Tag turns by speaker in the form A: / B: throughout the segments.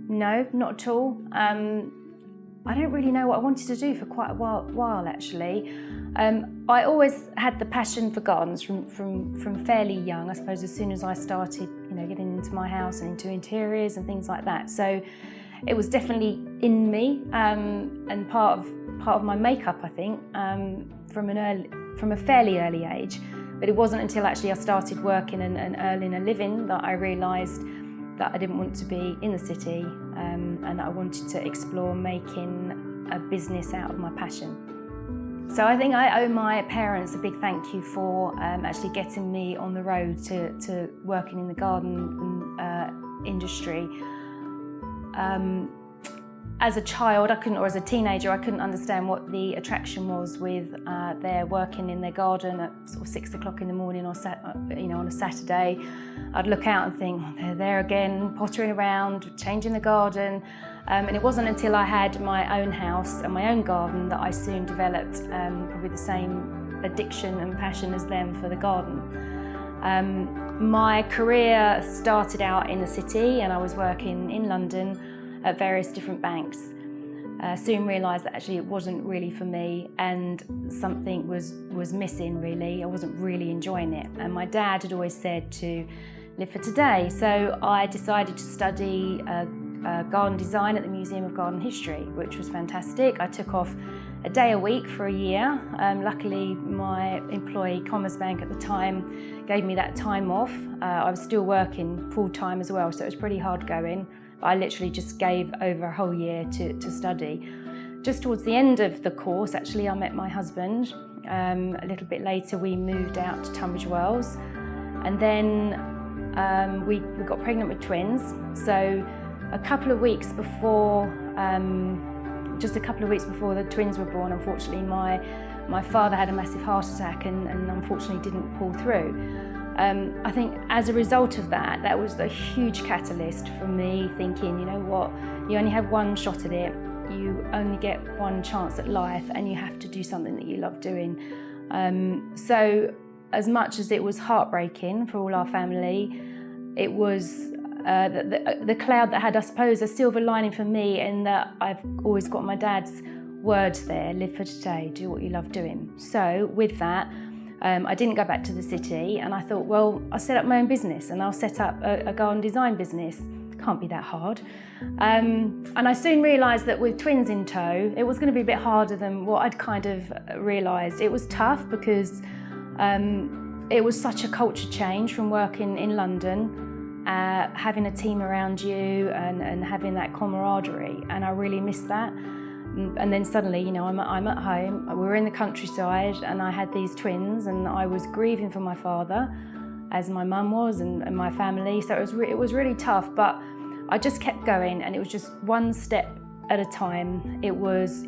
A: No, not at all. I don't really know what I wanted to do for quite a while actually. I always had the passion for gardens from fairly young. I suppose as soon as I started, getting into my house and into interiors and things like that. So it was definitely in me and part of my makeup, I think, from a fairly early age. But it wasn't until actually I started working and earning a living that I realised that I didn't want to be in the city and that I wanted to explore making a business out of my passion. So I think I owe my parents a big thank you for actually getting me on the road to working in the garden industry. As a child, or as a teenager, I couldn't understand what the attraction was with their working in their garden at sort of 6 o'clock in the morning or on a Saturday. I'd look out and think, oh, they're there again, pottering around, changing the garden. And it wasn't until I had my own house and my own garden that I soon developed probably the same addiction and passion as them for the garden. My career started out in the city and I was working in London at various different banks. Soon realised that actually it wasn't really for me and something was missing really. I wasn't really enjoying it. And my dad had always said to live for today. So I decided to study garden design at the Museum of Garden History, which was fantastic. I took off a day a week for a year. Luckily, my employee, Commerzbank at the time, gave me that time off. I was still working full-time as well, so it was pretty hard going. I literally just gave over a whole year to study. Just towards the end of the course, actually, I met my husband. A little bit later, we moved out to Tunbridge Wells. And then we got pregnant with twins. So a couple of weeks before, just a couple of weeks before the twins were born, unfortunately, my father had a massive heart attack and unfortunately didn't pull through. I think as a result of that, that was a huge catalyst for me thinking, you know what, you only have one shot at it, you only get one chance at life and you have to do something that you love doing. So as much as it was heartbreaking for all our family, it was the cloud that had, I suppose, a silver lining for me in that I've always got my dad's words there, live for today, do what you love doing. So with that, I didn't go back to the city and I thought, well, I'll set up my own business and I'll set up a garden design business. Can't be that hard. And I soon realised that with twins in tow, it was going to be a bit harder than what I'd kind of realised. It was tough because it was such a culture change from working in London, having a team around you and having that camaraderie, and I really missed that. And then suddenly, I'm at home, we were in the countryside and I had these twins and I was grieving for my father, as my mum was and my family. So it was really tough, but I just kept going and it was just one step at a time. It was,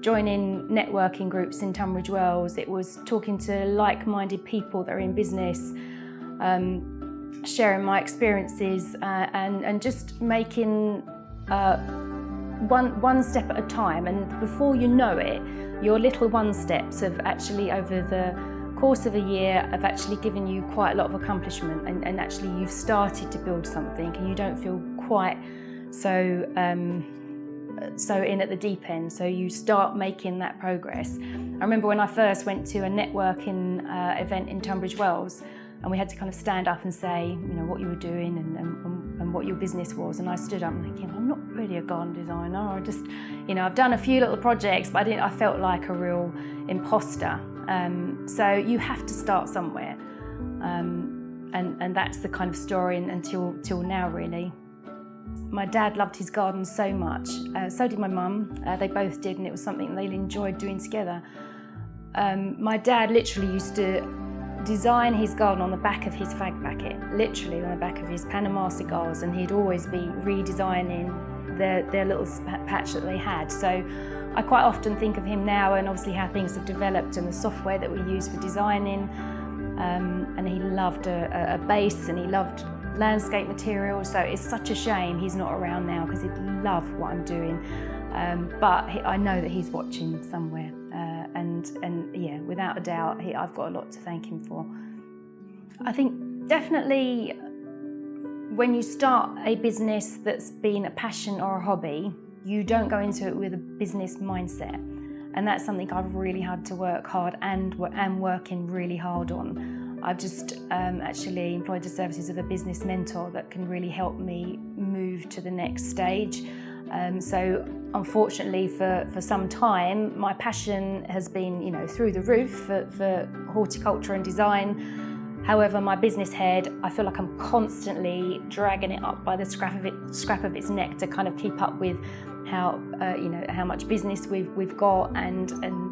A: joining networking groups in Tunbridge Wells. It was talking to like-minded people that are in business, sharing my experiences and just making one step at a time, and before you know it, your little one steps have actually, over the course of a year, have actually given you quite a lot of accomplishment, and actually you've started to build something and you don't feel quite so in at the deep end, so you start making that progress. I remember when I first went to a networking event in Tunbridge Wells, and we had to kind of stand up and say, what you were doing and what your business was. And I stood up thinking, I'm not really a garden designer. I just, I've done a few little projects, but I felt like a real imposter. So you have to start somewhere. And that's the kind of story until now, really. My dad loved his garden so much. So did my mum. They both did, and it was something they enjoyed doing together. My dad literally used to design his garden on the back of his fag packet, literally on the back of his Panama cigars, and he'd always be redesigning their little patch that they had. So I quite often think of him now and obviously how things have developed and the software that we use for designing, and he loved a base and he loved landscape materials, so it's such a shame he's not around now because he'd love what I'm doing. But I know that he's watching somewhere, and yeah, without a doubt, I've got a lot to thank him for. I think definitely when you start a business that's been a passion or a hobby, you don't go into it with a business mindset. And that's something I've really had to work hard and working really hard on. I've just actually employed the services of a business mentor that can really help me move to the next stage. So unfortunately for some time, my passion has been, through the roof for horticulture and design. However, my business head, I feel like I'm constantly dragging it up by the scruff of its neck to kind of keep up with how much business we've got and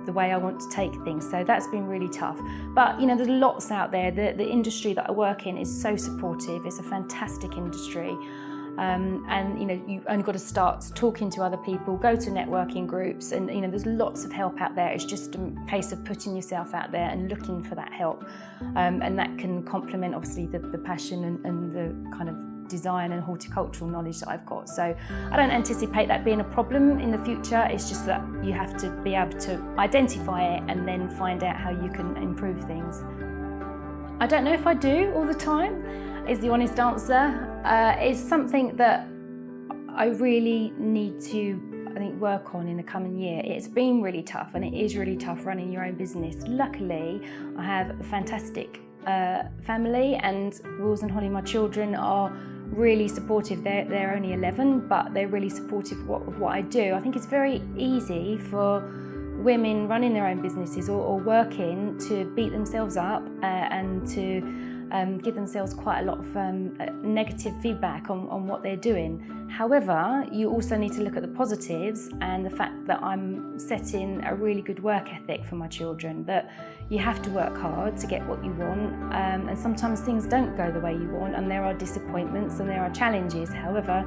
A: the way I want to take things. So that's been really tough. But there's lots out there. The industry that I work in is so supportive. It's a fantastic industry. And you've only got to start talking to other people, go to networking groups, and there's lots of help out there. It's just a case of putting yourself out there and looking for that help, and that can complement obviously the passion and the kind of design and horticultural knowledge that I've got. So I don't anticipate that being a problem in the future. It's just that you have to be able to identify it and then find out how you can improve things. I don't know if I do all the time, is the honest answer. It's something that I really need to, I think, work on in the coming year. It's been really tough, and it is really tough running your own business. Luckily, I have a fantastic family, and Wills and Holly, my children, are really supportive. They're only 11, but they're really supportive of what I do. I think it's very easy for women running their own businesses or working to beat themselves up and to give themselves quite a lot of negative feedback on what they're doing. However, you also need to look at the positives and the fact that I'm setting a really good work ethic for my children, that you have to work hard to get what you want, and sometimes things don't go the way you want, and there are disappointments and there are challenges. However,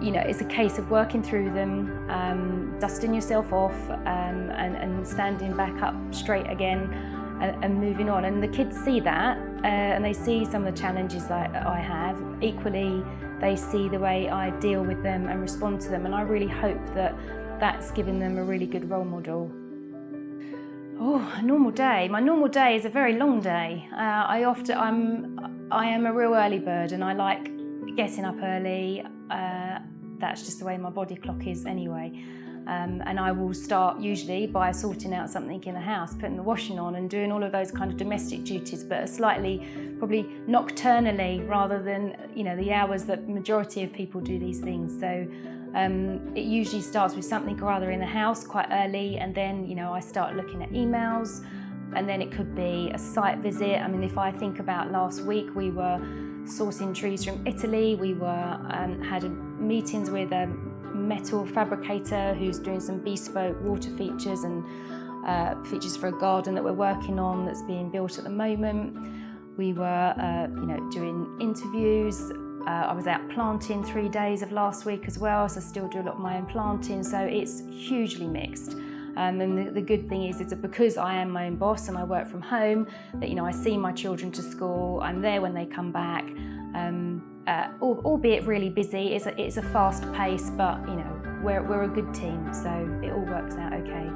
A: it's a case of working through them, dusting yourself off, and standing back up straight again and moving on. And the kids see that, and they see some of the challenges that I have. Equally, they see the way I deal with them and respond to them, and I really hope that that's giving them a really good role model. Oh, a normal day. My normal day is a very long day. I am a real early bird, and I like getting up early. That's just the way my body clock is anyway. And I will start usually by sorting out something in the house, putting the washing on and doing all of those kind of domestic duties, but slightly probably nocturnally rather than the hours that the majority of people do these things. So it usually starts with something or other in the house quite early, and then I start looking at emails, and then it could be a site visit. I mean, if I think about last week, we were sourcing trees from Italy. We had meetings with a metal fabricator who's doing some bespoke water features and features for a garden that we're working on that's being built at the moment. We were doing interviews. I was out planting 3 days of last week as well, so I still do a lot of my own planting, so it's hugely mixed. And the good thing is that because I am my own boss and I work from home, that I see my children to school, I'm there when they come back, albeit really busy. It's a fast pace, but we're a good team, so it all works out okay.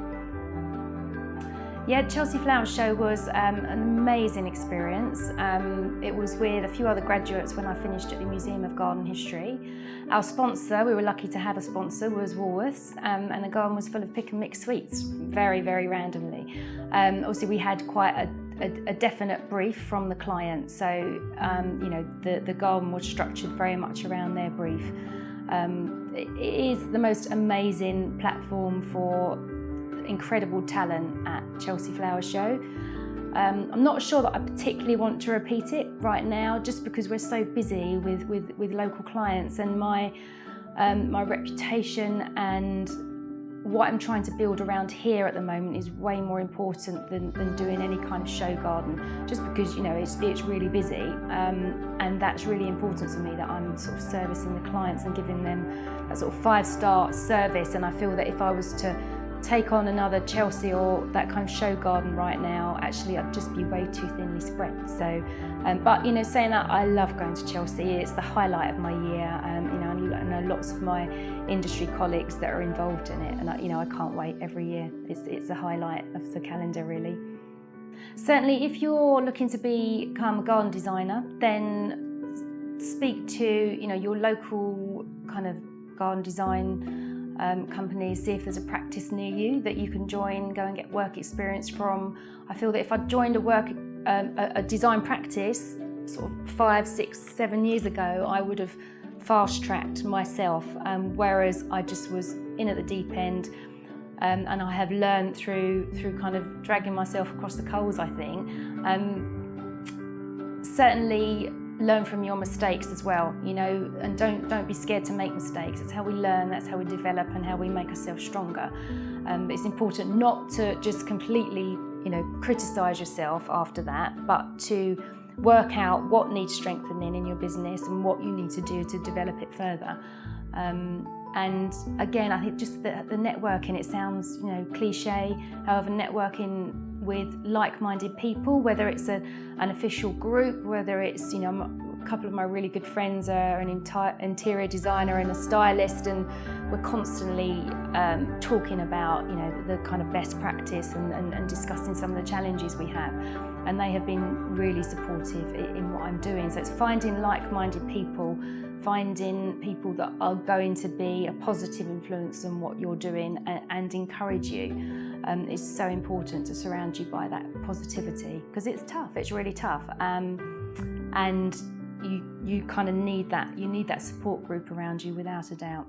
A: Yeah, Chelsea Flowers Show was an amazing experience. It was with a few other graduates when I finished at the Museum of Garden History. Our sponsor, we were lucky to have a sponsor, was Woolworths, and the garden was full of pick and mix sweets, very, very randomly. Obviously, we had quite a definite brief from the client, so the garden was structured very much around their brief. It is the most amazing platform for incredible talent at Chelsea Flowers Show. I'm not sure that I particularly want to repeat it right now, just because we're so busy with local clients, and my reputation and what I'm trying to build around here at the moment is way more important than doing any kind of show garden, just because it's really busy, and that's really important to me, that I'm sort of servicing the clients and giving them that sort of 5-star service. And I feel that if I was to take on another Chelsea or that kind of show garden right now, actually I'd just be way too thinly spread. So, but saying that, I love going to Chelsea. It's the highlight of my year, and I lots of my industry colleagues that are involved in it, and I can't wait every year. It's a highlight of the calendar, really. Certainly, if you're looking to become a garden designer, then speak to your local kind of garden design companies, see if there's a practice near you that you can join, go and get work experience from. I feel that if I joined a design practice sort of 5, 6, 7 years ago, I would have fast-tracked myself, whereas I just was in at the deep end, and I have learned through kind of dragging myself across the coals, I think. Certainly learn from your mistakes as well, and don't be scared to make mistakes. It's how we learn, that's how we develop, and how we make ourselves stronger. It's important not to just completely, criticise yourself after that, but to work out what needs strengthening in your business and what you need to do to develop it further. And again, I think just the networking, it sounds cliche, however, networking with like-minded people, whether it's an official group, whether it's a couple of my really good friends are an interior designer and a stylist, and we're constantly talking about the kind of best practice and discussing some of the challenges we have, and they have been really supportive in what I'm doing. So it's finding like-minded people, finding people that are going to be a positive influence on what you're doing and encourage you. It's so important to surround you by that positivity, because it's tough, it's really tough, and you kind of need that support group around you without a doubt.